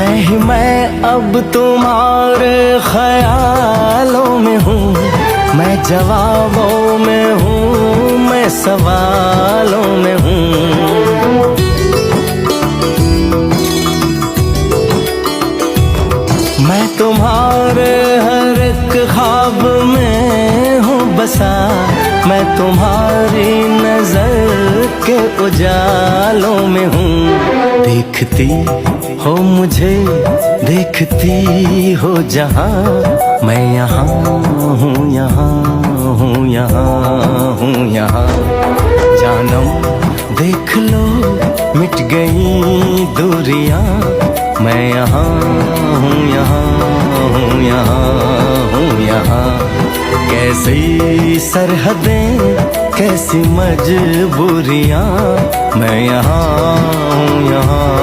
मैं ही मैं अब तुम्हारे ख्यालों में हूँ, मैं जवाबों में हूँ, मैं सवालों में हूँ। मैं तुम्हारे हर एक ख्वाब में हूँ बसा, मैं तुम्हारी नजर के उजालों में हूँ। देखती हो मुझे, देखती हो जहाँ, मैं यहाँ हूँ, यहाँ हूँ, यहाँ हूँ, यहाँ। जानम देख लो मिट गई दूरियां, मैं यहाँ हूँ, यहाँ हूँ, यहाँ हूँ, यहाँ। कैसी सरहदें, कैसी मजबूरियां, मैं यहाँ हूँ, यहाँ।